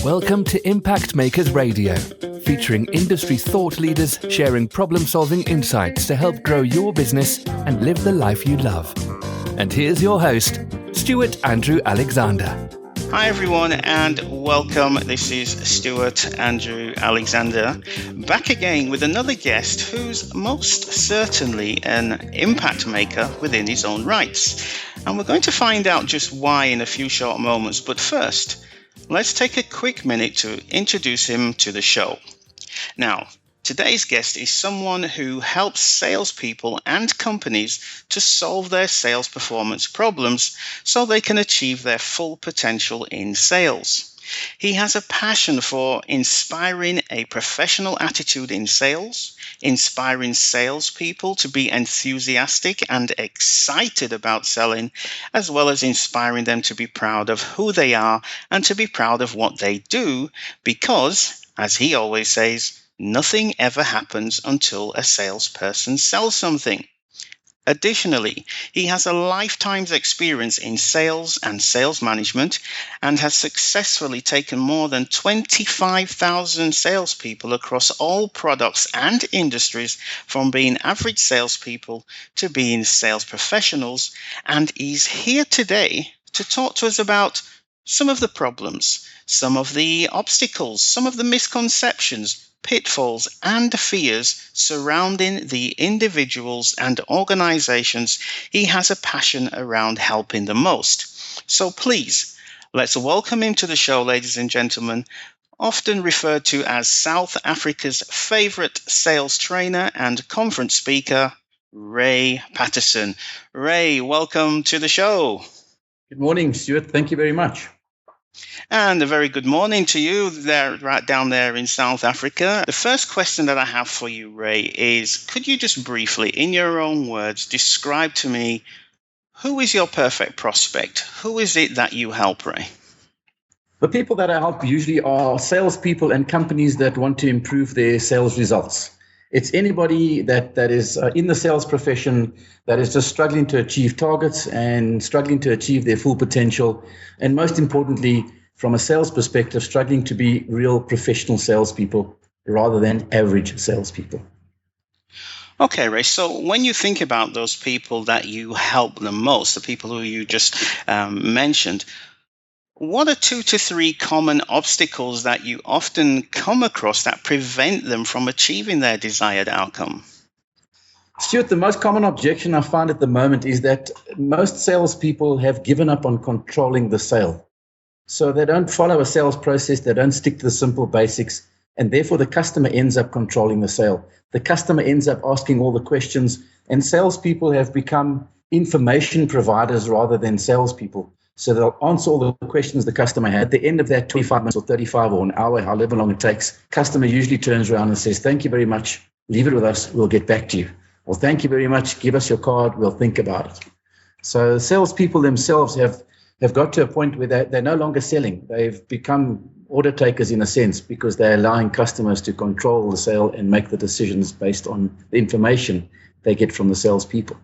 Welcome to Impact Makers Radio, featuring industry thought leaders sharing problem-solving insights to help grow your business and live the life you love. And here's your host, Stuart Andrew Alexander. Hi everyone and welcome. This is Stuart Andrew Alexander, back again with another guest who's most certainly an impact maker within his own rights. And we're going to find out just why in a few short moments. But first, let's take a quick minute to introduce him to the show. Now, today's guest is someone who helps salespeople and companies to solve their sales performance problems so they can achieve their full potential in sales. He has a passion for inspiring a professional attitude in sales, inspiring salespeople to be enthusiastic and excited about selling, as well as inspiring them to be proud of who they are and to be proud of what they do, because, as he always says, nothing ever happens until a salesperson sells something. Additionally, he has a lifetime's experience in sales and sales management and has successfully taken more than 25,000 salespeople across all products and industries from being average salespeople to being sales professionals. And he's here today to talk to us about some of the problems, some of the obstacles, some of the misconceptions, pitfalls and fears surrounding the individuals and organizations he has a passion around helping the most. So please, let's welcome him to the show, ladies and gentlemen, often referred to as South Africa's favorite sales trainer and conference speaker, Ray Patterson. Ray, welcome to the show. Good morning, Stuart. Thank you very much. And a very good morning to you there, right down there in South Africa. The first question that I have for you, Ray, is could you just briefly, in your own words, describe to me who is your perfect prospect? Who is it that you help, Ray? The people that I help usually are salespeople and companies that want to improve their sales results. It's anybody that is in the sales profession that is just struggling to achieve targets and struggling to achieve their full potential. And most importantly, from a sales perspective, struggling to be real professional salespeople rather than average salespeople. Okay, Ray. So when you think about those people that you help the most, the people who you just mentioned, what are 2 to 3 common obstacles that you often come across that prevent them from achieving their desired outcome? Stuart, the most common objection I find at the moment is that most salespeople have given up on controlling the sale. So they don't follow a sales process, they don't stick to the simple basics, and therefore the customer ends up controlling the sale. The customer ends up asking all the questions, and salespeople have become information providers rather than salespeople. So they'll answer all the questions the customer had. At the end of that 25 minutes or 35 or an hour, however long it takes, customer usually turns around and says, "Thank you very much. Leave it with us. We'll get back to you." Or "Thank you very much. Give us your card. We'll think about it." So salespeople themselves have got to a point where they're no longer selling. They've become order takers in a sense because they're allowing customers to control the sale and make the decisions based on the information they get from the salespeople.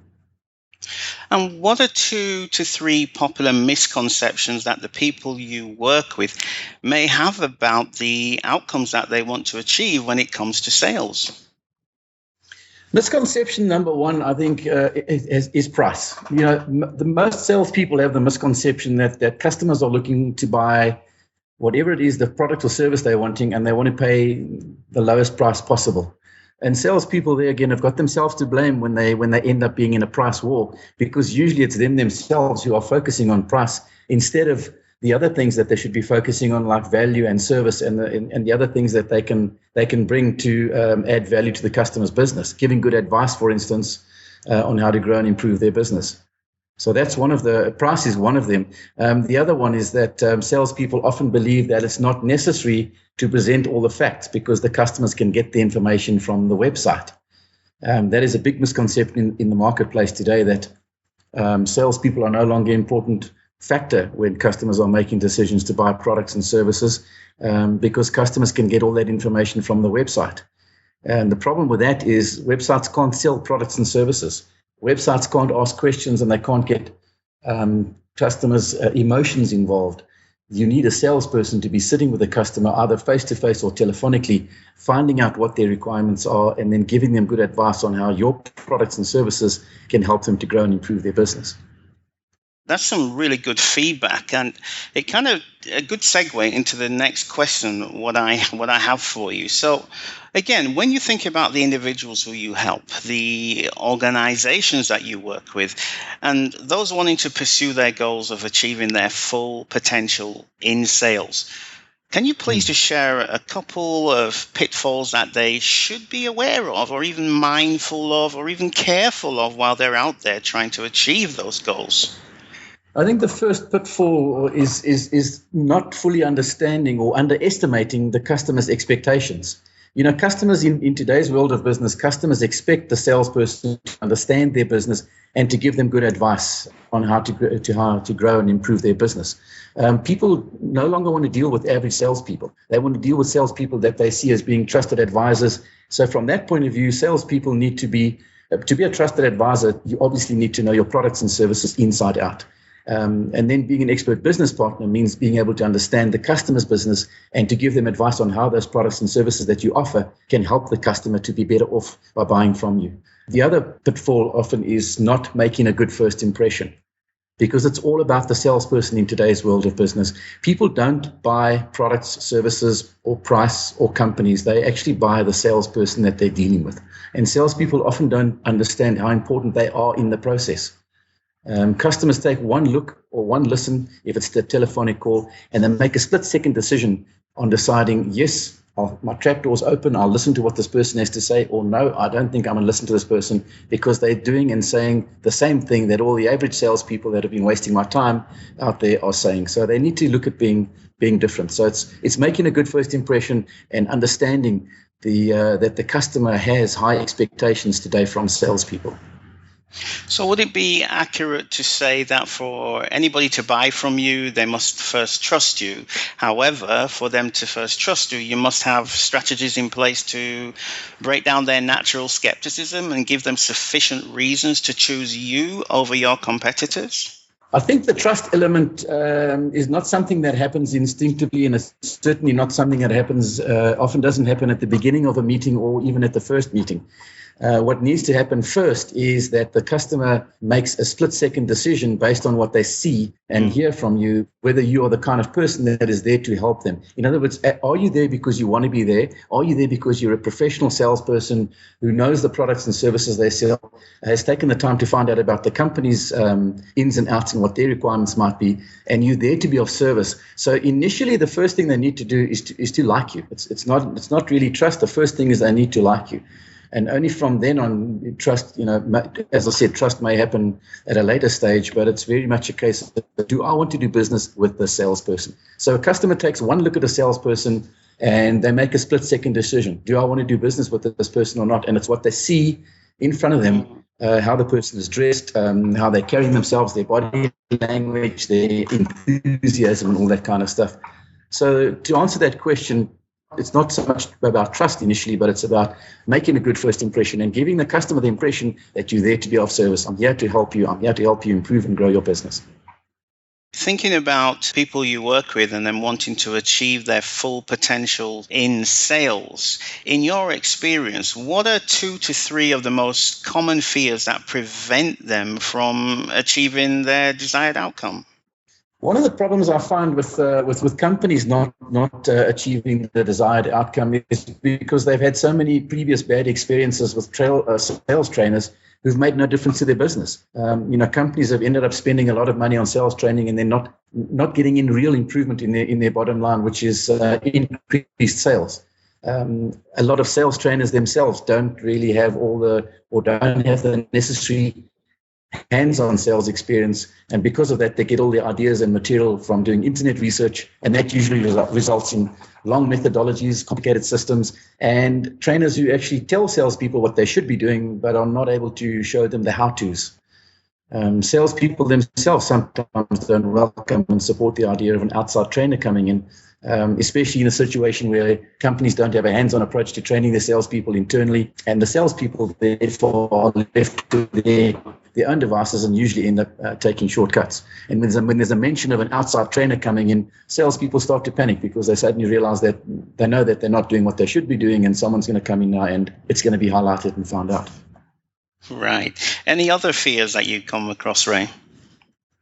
And what are 2 to 3 popular misconceptions that the people you work with may have about the outcomes that they want to achieve when it comes to sales? Misconception number 1, I think, is price. You know, the most salespeople have the misconception that customers are looking to buy whatever it is, the product or service they're wanting, and they want to pay the lowest price possible. And salespeople there again have got themselves to blame when they end up being in a price war, because usually it's them themselves who are focusing on price instead of the other things that they should be focusing on, like value and service and the other things that they can bring to add value to the customer's business, giving good advice, for instance, on how to grow and improve their business. So that's one of the price is one of them. The other one is that salespeople often believe that it's not necessary to present all the facts because the customers can get the information from the website. That is a big misconception in the marketplace today, that salespeople are no longer an important factor when customers are making decisions to buy products and services, because customers can get all that information from the website. And the problem with that is websites can't sell products and services. Websites can't ask questions and they can't get customers' emotions involved. you need a salesperson to be sitting with the customer either face-to-face or telephonically, finding out what their requirements are and then giving them good advice on how your products and services can help them to grow and improve their business. That's some really good feedback, and it kind of a good segue into the next question, what I have for you. So again, when you think about the individuals who you help, the organizations that you work with, and those wanting to pursue their goals of achieving their full potential in sales, can you please just share a couple of pitfalls that they should be aware of, or even mindful of, or even careful of while they're out there trying to achieve those goals? I think the first pitfall is not fully understanding or underestimating the customer's expectations. Customers in today's world of business, customers expect the salesperson to understand their business and to give them good advice on how to grow and improve their business. People no longer want to deal with average salespeople. They want to deal with salespeople that they see as being trusted advisors. So from that point of view, salespeople need to be a trusted advisor. You obviously need to know your products and services inside out. And then being an expert business partner means being able to understand the customer's business and to give them advice on how those products and services that you offer can help the customer to be better off by buying from you. The other pitfall often is not making a good first impression, because it's all about the salesperson in today's world of business. People don't buy products, services, or price or companies. They actually buy the salesperson that they're dealing with. And salespeople often don't understand how important they are in the process. Customers take one look or one listen, if it's the telephonic call, and then make a split-second decision on deciding, yes, my trapdoor's open, I'll listen to what this person has to say, or no, I don't think I'm going to listen to this person, because they're doing and saying the same thing that all the average salespeople that have been wasting my time out there are saying. So they need to look at being different. So it's making a good first impression and understanding that the customer has high expectations today from salespeople. So would it be accurate to say that for anybody to buy from you, they must first trust you? However, for them to first trust you, you must have strategies in place to break down their natural skepticism and give them sufficient reasons to choose you over your competitors? I think the trust element is not something that happens instinctively, and it's certainly not something that happens, often doesn't happen at the beginning of a meeting or even at the first meeting. What needs to happen first is that the customer makes a split-second decision based on what they see and hear from you, whether you are the kind of person that is there to help them. In other words, are you there because you want to be there? Are you there because you're a professional salesperson who knows the products and services they sell, has taken the time to find out about the company's ins and outs and what their requirements might be, and you're there to be of service? So initially, the first thing they need to do is to like you. It's not really trust. The first thing is they need to like you. And only from then on, trust, as I said, trust may happen at a later stage, but it's very much a case of, do I want to do business with the salesperson? So a customer takes one look at a salesperson and they make a split-second decision. Do I want to do business with this person or not? And it's what they see in front of them, how the person is dressed, how they're carrying themselves, their body language, their enthusiasm, and all that kind of stuff. So to answer that question, it's not so much about trust initially, but it's about making a good first impression and giving the customer the impression that you're there to be of service. I'm here to help you. I'm here to help you improve and grow your business. Thinking about people you work with and then wanting to achieve their full potential in sales, in your experience, what are 2 to 3 of the most common fears that prevent them from achieving their desired outcome? One of the problems I find with companies not achieving the desired outcome is because they've had so many previous bad experiences with sales trainers who've made no difference to their business. Companies have ended up spending a lot of money on sales training and then not getting in real improvement in their bottom line, which is increased sales. A lot of sales trainers themselves don't really have don't have the necessary hands-on sales experience, and because of that they get all the ideas and material from doing internet research, and that usually results in long methodologies, complicated systems, and trainers who actually tell salespeople what they should be doing but are not able to show them the how-tos. Salespeople themselves sometimes don't welcome and support the idea of an outside trainer coming in especially in a situation where companies don't have a hands-on approach to training their salespeople internally, and the salespeople therefore are left to their own devices and usually end up taking shortcuts. And when there's a mention of an outside trainer coming in, salespeople start to panic because they suddenly realize that they know that they're not doing what they should be doing, and someone's going to come in now and it's going to be highlighted and found out. Right. Any other fears that you come across, Ray?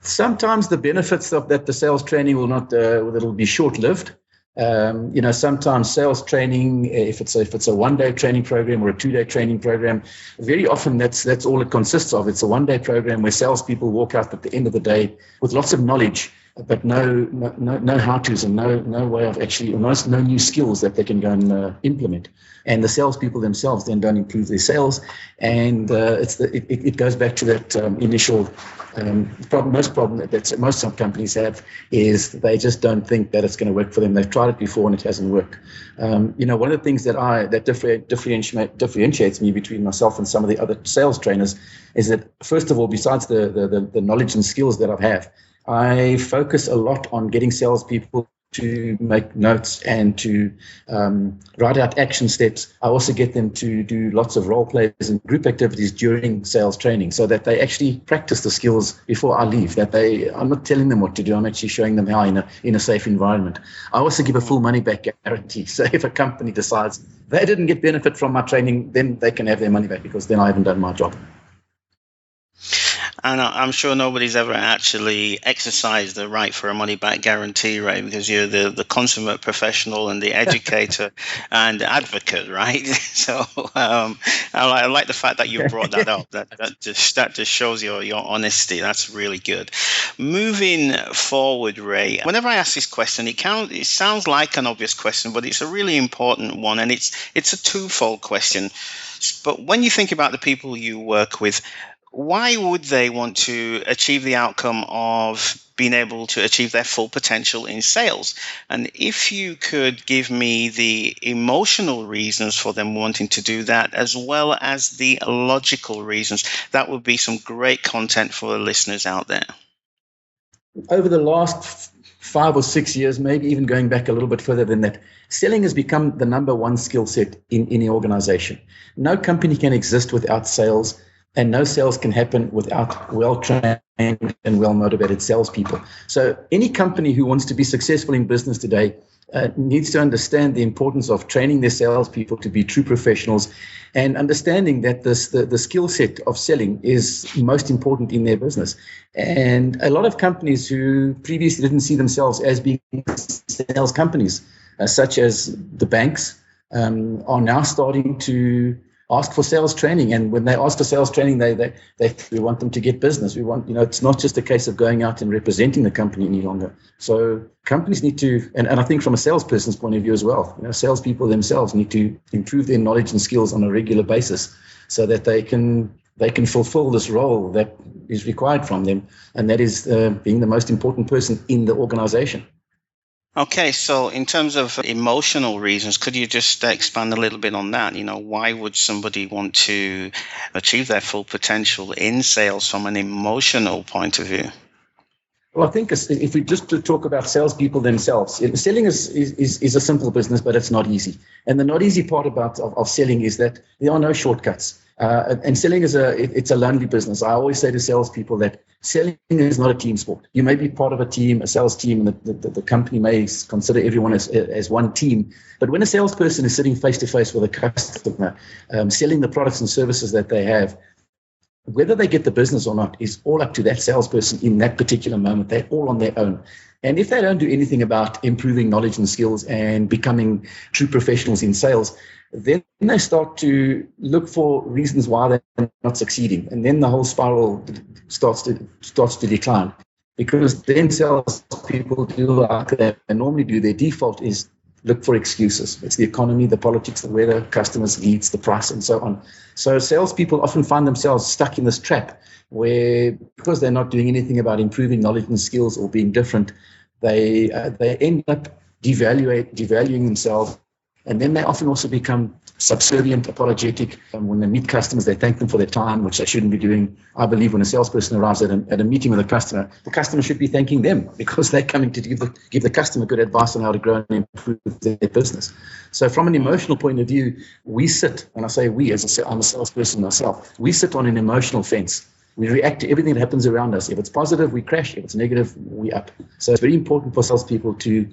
Sometimes the benefits of that the sales training will not, it'll be short-lived. Sometimes sales training, if it's a 1-day training program or a 2-day training program, very often that's all it consists of. It's a 1-day program where salespeople walk out at the end of the day with lots of knowledge, but no how-tos and no way of actually, no new skills that they can go and implement. And the salespeople themselves then don't improve their sales, and it goes back to that initial problem that most companies have is they just don't think that it's going to work for them. They've tried it before and it hasn't worked. One of the things that differentiates me between myself and some of the other sales trainers is that, first of all, besides the knowledge and skills that I have, I focus a lot on getting salespeople to make notes and to write out action steps. I also get them to do lots of role plays and group activities during sales training so that they actually practice the skills before I leave. I'm not telling them what to do. I'm actually showing them how in a safe environment. I also give a full money back guarantee. So if a company decides they didn't get benefit from my training, then they can have their money back because then I haven't done my job. And I'm sure nobody's ever actually exercised the right for a money-back guarantee, right? Because you're the consummate professional and the educator and advocate, right? So I like the fact that you brought that up. That just shows your honesty. That's really good. Moving forward, Ray, whenever I ask this question, it sounds like an obvious question, but it's a really important one, and it's a twofold question. But when you think about the people you work with, why would they want to achieve the outcome of being able to achieve their full potential in sales? And if you could give me the emotional reasons for them wanting to do that, as well as the logical reasons, that would be some great content for the listeners out there. Over the last 5 or 6 years, maybe even going back a little bit further than that, selling has become the number one skill set in any organization. No company can exist without sales. And no sales can happen without well-trained and well-motivated salespeople. So any company who wants to be successful in business today needs to understand the importance of training their salespeople to be true professionals and understanding that the skill set of selling is most important in their business. And a lot of companies who previously didn't see themselves as being sales companies, such as the banks, are now starting to ask for sales training. And when they ask for sales training, we want them to get business. We want, it's not just a case of going out and representing the company any longer. So companies need to, and I think from a salesperson's point of view as well, salespeople themselves need to improve their knowledge and skills on a regular basis so that they can fulfill this role that is required from them. And that is being the most important person in the organization. Okay, so in terms of emotional reasons, could you just expand a little bit on that? Why would somebody want to achieve their full potential in sales from an emotional point of view? Well, I think if we just talk about salespeople themselves, selling is a simple business, but it's not easy. And the not easy part of selling is that there are no shortcuts. And selling it's a lonely business. I always say to salespeople that selling is not a team sport. You may be part of a team, a sales team, and the company may consider everyone as one team. But when a salesperson is sitting face to face with a customer, selling the products and services that they have, whether they get the business or not is all up to that salesperson in that particular moment. They're all on their own. And if they don't do anything about improving knowledge and skills and becoming true professionals in sales, then they start to look for reasons why they're not succeeding. And then the whole spiral starts to decline. Because then salespeople do like they normally do. Their default is look for excuses. It's the economy, the politics, the weather, customers, leads, the price, and so on. So salespeople often find themselves stuck in this trap where, because they're not doing anything about improving knowledge and skills or being different, they end up devaluing themselves And then they often also become subservient, apologetic. When they meet customers, they thank them for their time, which they shouldn't be doing. I believe when a salesperson arrives at a meeting with the customer should be thanking them because they're coming to give the customer good advice on how to grow and improve their business. So from an emotional point of view, we sit, and I say we, I'm a salesperson myself, we sit on an emotional fence. We react to everything that happens around us. If it's positive, we crash. If it's negative, we up. So it's very important for salespeople to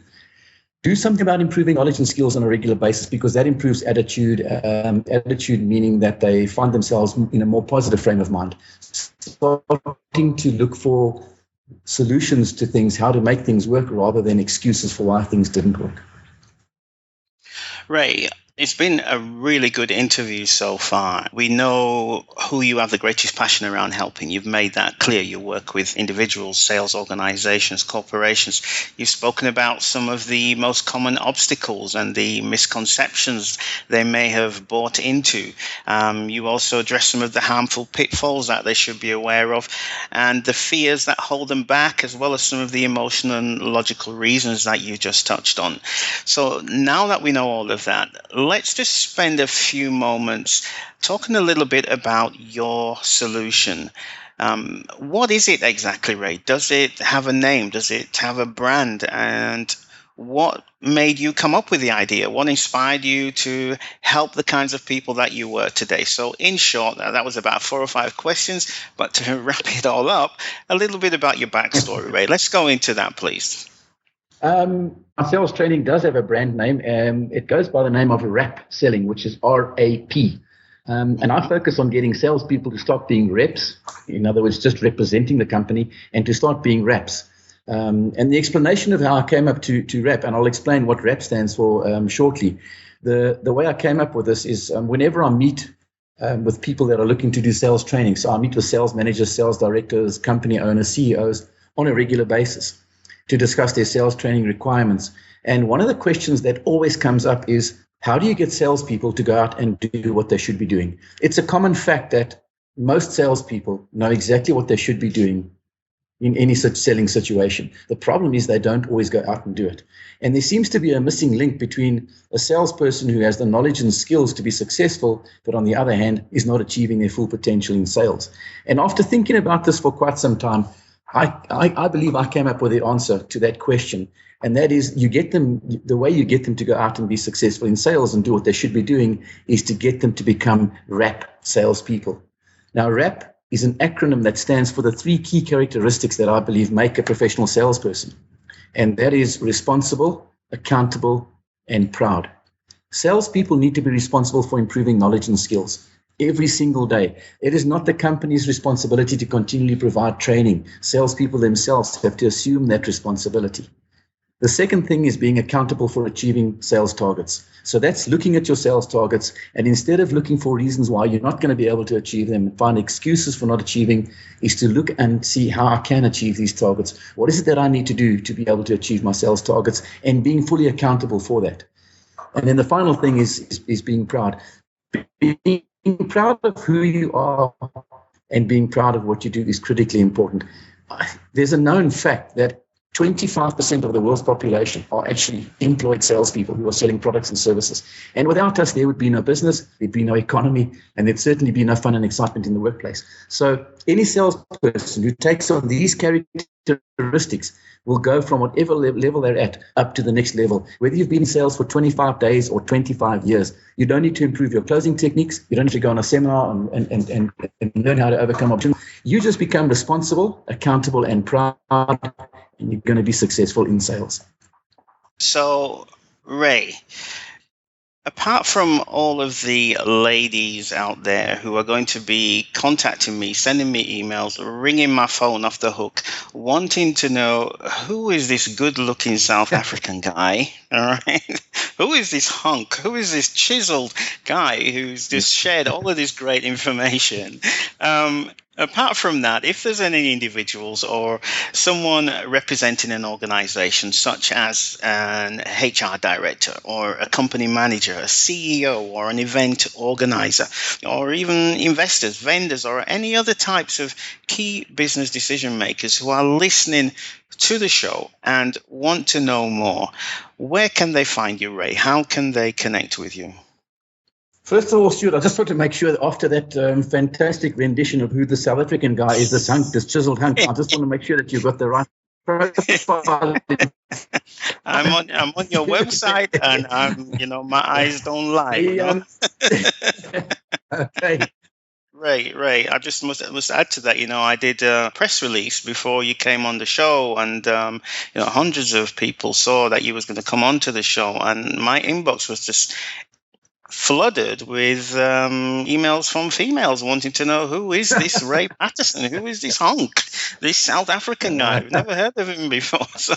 do something about improving knowledge and skills on a regular basis because that improves attitude. Attitude meaning that they find themselves in a more positive frame of mind. Starting to look for solutions to things, how to make things work rather than excuses for why things didn't work. Ray, it's been a really good interview so far. We know who you have the greatest passion around helping. You've made that clear. You work with individuals, sales organizations, corporations. You've spoken about some of the most common obstacles and the misconceptions they may have bought into. You also address some of the harmful pitfalls that they should be aware of and the fears that hold them back, as well as some of the emotional and logical reasons that you just touched on. So now that we know all of that, let's just spend a few moments talking a little bit about your solution. What is it exactly, Ray? Does it have a name? Does it have a brand? And what made you come up with the idea? What inspired you to help the kinds of people that you were today? So in short, that was about 4 or 5 questions, but to wrap it all up, a little bit about your backstory, Ray. Let's go into that, please. Our sales training does have a brand name. It goes by the name of RAP Selling, which is R-A-P. And I focus on getting salespeople to stop being reps, in other words, just representing the company, and to start being reps. And the explanation of how I came up to RAP, and I'll explain what RAP stands for shortly. The way I came up with this is whenever I meet with people that are looking to do sales training, so I meet with sales managers, sales directors, company owners, CEOs on a regular basis to discuss their sales training requirements. And one of the questions that always comes up is, how do you get salespeople to go out and do what they should be doing? It's a common fact that most salespeople know exactly what they should be doing in any such selling situation. The problem is they don't always go out and do it. And there seems to be a missing link between a salesperson who has the knowledge and skills to be successful, but on the other hand, is not achieving their full potential in sales. And after thinking about this for quite some time, I believe I came up with the answer to that question. And that is, the way you get them to go out and be successful in sales and do what they should be doing is to get them to become RAP salespeople. Now, RAP is an acronym that stands for the 3 key characteristics that I believe make a professional salesperson. And that is responsible, accountable, and proud. Salespeople need to be responsible for improving knowledge and skills every single day. It is not the company's responsibility to continually provide training. Salespeople themselves have to assume that responsibility. The second thing is being accountable for achieving sales targets. So that's looking at your sales targets, and instead of looking for reasons why you're not going to be able to achieve them and find excuses for not achieving, is to look and see how I can achieve these targets. What is it that I need to do to be able to achieve my sales targets, and being fully accountable for that. And then the final thing is being proud. Being proud of who you are and being proud of what you do is critically important. There's a known fact that 25% of the world's population are actually employed salespeople who are selling products and services. And without us, there would be no business, there'd be no economy, and there'd certainly be no fun and excitement in the workplace. So any salesperson who takes on these characteristics will go from whatever level they're at up to the next level. Whether you've been in sales for 25 days or 25 years, you don't need to improve your closing techniques. You don't need to go on a seminar and learn how to overcome objections. You just become responsible, accountable, and proud, and you're going to be successful in sales. So, Ray, apart from all of the ladies out there who are going to be contacting me, sending me emails, ringing my phone off the hook, wanting to know, who is this good-looking South African guy? All right, who is this hunk? Who is this chiseled guy who's just shared all of this great information? Apart from that, if there's any individuals or someone representing an organization, such as an HR director or a company manager, a CEO or an event organizer, or even investors, vendors, or any other types of key business decision makers who are listening to the show and want to know more, where can they find you, Ray? How can they connect with you? First of all, Stuart, I just want to make sure that after that fantastic rendition of who the South African guy is, this chiseled hunk, I just want to make sure that you've got the right profile. I'm on your website, and my eyes don't lie. Okay. Ray, I just must add to that. I did a press release before you came on the show, and hundreds of people saw that you was going to come onto the show, and my inbox was just flooded with emails from females wanting to know, who is this Ray Patterson? Who is this hunk? This South African guy? I've never heard of him before. So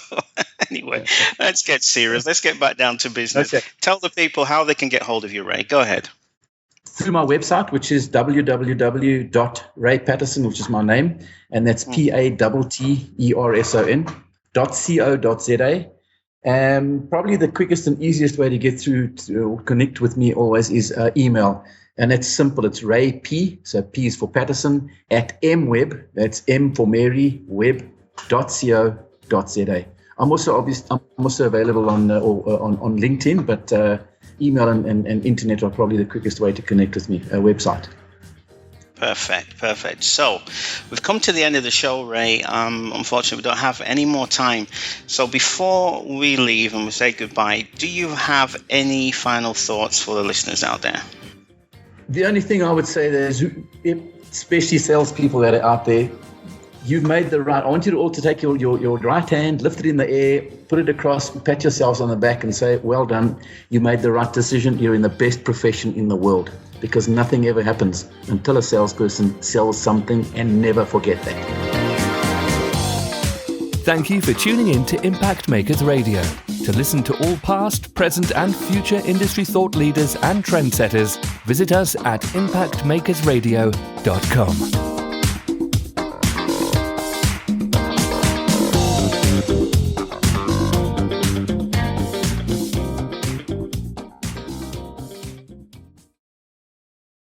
anyway, let's get serious. Let's get back down to business. Okay. Tell the people how they can get hold of you, Ray. Go ahead. Through my website, which is www.raypatterson, which is my name, and that's PATTERSON.co.za. Probably the quickest and easiest way to get through to connect with me always is email. And it's simple. It's Ray P, so P is for Patterson, at mweb, that's M for Mary, web.co.za. I'm also available on LinkedIn, but email and internet are probably the quickest way to connect with me, a website. Perfect. So we've come to the end of the show, Ray. Unfortunately, we don't have any more time. So before we leave and we say goodbye, do you have any final thoughts for the listeners out there? The only thing I would say is, especially salespeople that are out there, you've made the right. I want you to all to take your right hand, lift it in the air, put it across, pat yourselves on the back and say, well done. You made the right decision. You're in the best profession in the world, because nothing ever happens until a salesperson sells something, and never forget that. Thank you for tuning in to Impact Makers Radio. To listen to all past, present and future industry thought leaders and trendsetters, visit us at impactmakersradio.com.